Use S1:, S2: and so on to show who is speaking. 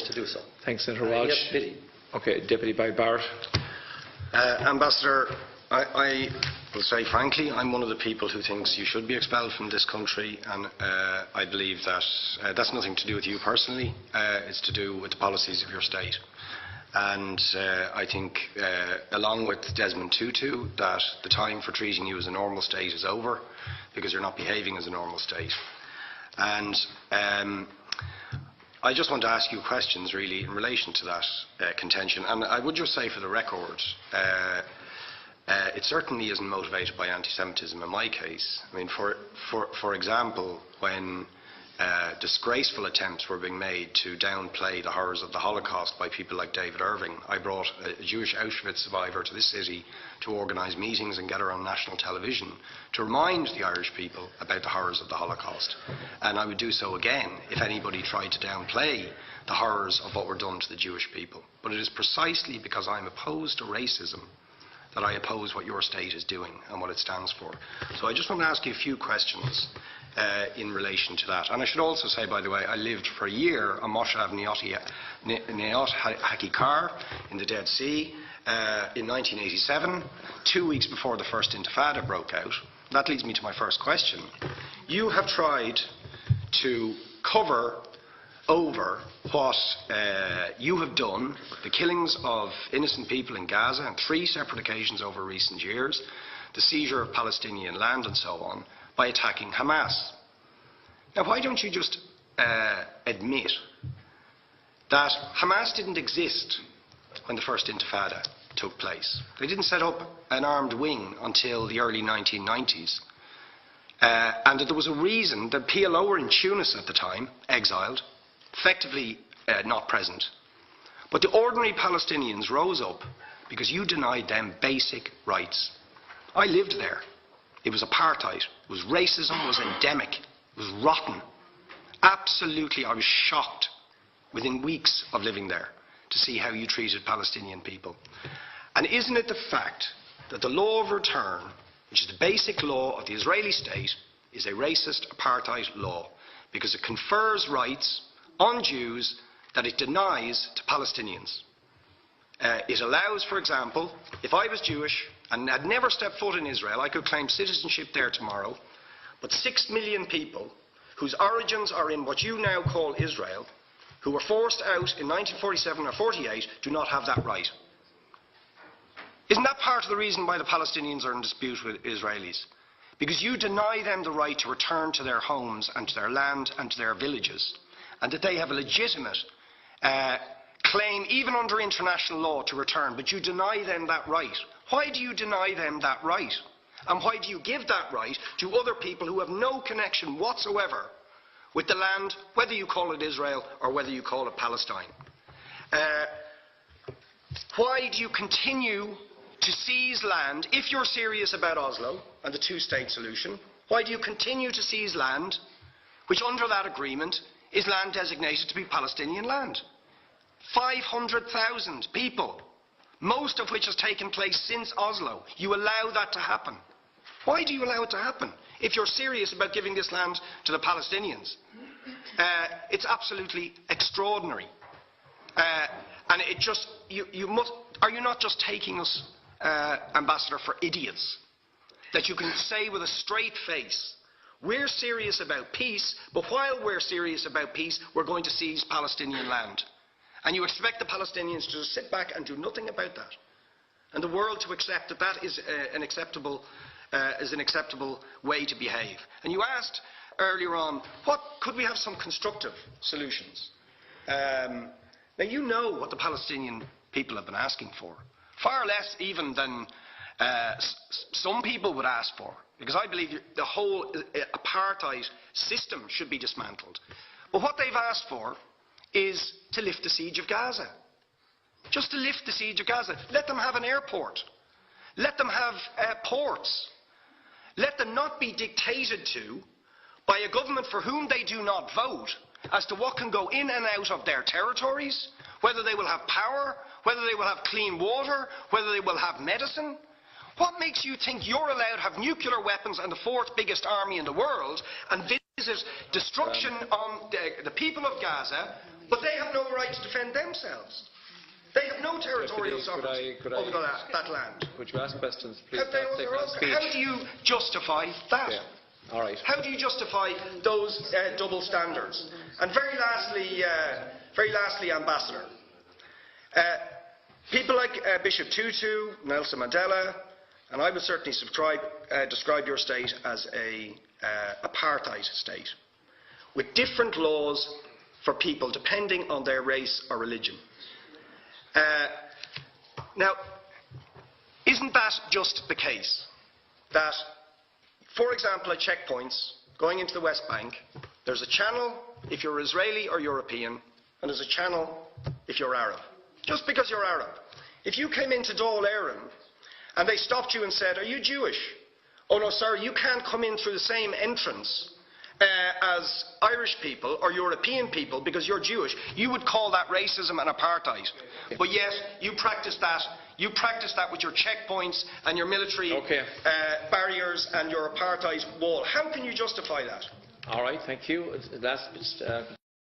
S1: to do so.
S2: Thanks, Senator Walsh.
S1: Yes, pity.
S2: Okay, Deputy Barrett.
S3: Ambassador, I will say frankly, I'm one of the people who thinks you should be expelled from this country, and I believe that that's nothing to do with you personally. It's to do with the policies of your state. And I think, along with Desmond Tutu, that the time for treating you as a normal state is over, because you're not behaving as a normal state. And I just want to ask you questions, really, in relation to that contention. And I would just say, for the record, it certainly isn't motivated by anti-Semitism in my case. I mean, for example, when disgraceful attempts were being made to downplay the horrors of the Holocaust by people like David Irving, I brought a Jewish Auschwitz survivor to this city to organise meetings and get her on national television to remind the Irish people about the horrors of the Holocaust. And I would do so again if anybody tried to downplay the horrors of what were done to the Jewish people. But it is precisely because I'm opposed to racism that I oppose what your state is doing and what it stands for. So I just want to ask you a few questions in relation to that. And I should also say, by the way, I lived for a year on Moshav Neot Hakikar in the Dead Sea in 1987, 2 weeks before the first Intifada broke out. That leads me to my first question. You have tried to cover over what you have done, the killings of innocent people in Gaza on 3 separate occasions over recent years, the seizure of Palestinian land and so on, by attacking Hamas. Now, why don't you just admit that Hamas didn't exist when the first Intifada took place? They didn't set up an armed wing until the early 1990s. And that there was a reason that PLO were in Tunis at the time, exiled, effectively not present. But the ordinary Palestinians rose up because you denied them basic rights. I lived there. It was apartheid. It was racism. It was endemic. It was rotten. Absolutely, I was shocked within weeks of living there to see how you treated Palestinian people. And isn't it the fact that the law of return, which is the basic law of the Israeli state, is a racist apartheid law because it confers rights on Jews that it denies to Palestinians? It allows, for example, if I was Jewish and had never stepped foot in Israel, I could claim citizenship there tomorrow, but 6 million people whose origins are in what you now call Israel, who were forced out in 1947 or 48, do not have that right. Isn't that part of the reason why the Palestinians are in dispute with Israelis? Because you deny them the right to return to their homes and to their land and to their villages, and that they have a legitimate claim, even under international law, to return, but you deny them that right. Why do you deny them that right? And why do you give that right to other people who have no connection whatsoever with the land, whether you call it Israel or whether you call it Palestine? Why do you continue to seize land, if you're serious about Oslo and the two-state solution? Why do you continue to seize land, which under that agreement is land designated to be Palestinian land? 500,000 people, most of which has taken place since Oslo. You allow that to happen. Why do you allow it to happen if you're serious about giving this land to the Palestinians? It's absolutely extraordinary. And it just, are you not just taking us, Ambassador, for idiots? That you can say with a straight face, we're serious about peace, but while we're serious about peace, we're going to seize Palestinian land. And you expect the Palestinians to just sit back and do nothing about that. And the world to accept that that is an acceptable way to behave. And you asked earlier on, could we have some constructive solutions? Now you know what the Palestinian people have been asking for. Far less even than some people would ask for. Because I believe the whole apartheid system should be dismantled. But what they've asked for is to lift the siege of Gaza. Just to lift the siege of Gaza. Let them have an airport. Let them have ports. Let them not be dictated to by a government for whom they do not vote as to what can go in and out of their territories, whether they will have power, whether they will have clean water, whether they will have medicine. What makes you think you're allowed to have nuclear weapons and the 4th biggest army in the world and visit destruction on the people of Gaza
S1: But they have no right to defend themselves. They have no territorial sovereignty over that land.
S2: Could you ask questions, please?
S1: Have they
S2: Not
S1: own
S2: take
S1: their
S2: on
S1: own-
S2: speech.
S1: How do you justify that?
S2: Yeah. All right.
S1: How do you justify those double standards? And very lastly, Ambassador, people like Bishop Tutu, Nelson Mandela, and I would certainly describe your state as a apartheid state, with different laws for people depending on their race or religion. Now, isn't that just the case that, for example, at checkpoints going into the West Bank, there's a channel if you're Israeli or European, and there's a channel if you're Arab? Just because you're Arab. If you came into Dáil Éireann and they stopped you and said, "Are you Jewish?" "Oh no, sir, you can't come in through the same entrance as Irish people or European people because you're Jewish," you would call that racism and apartheid. But yet, you practice that. You practice that with your checkpoints and your military barriers and your apartheid wall. How can you justify that?
S2: All right, thank you. Last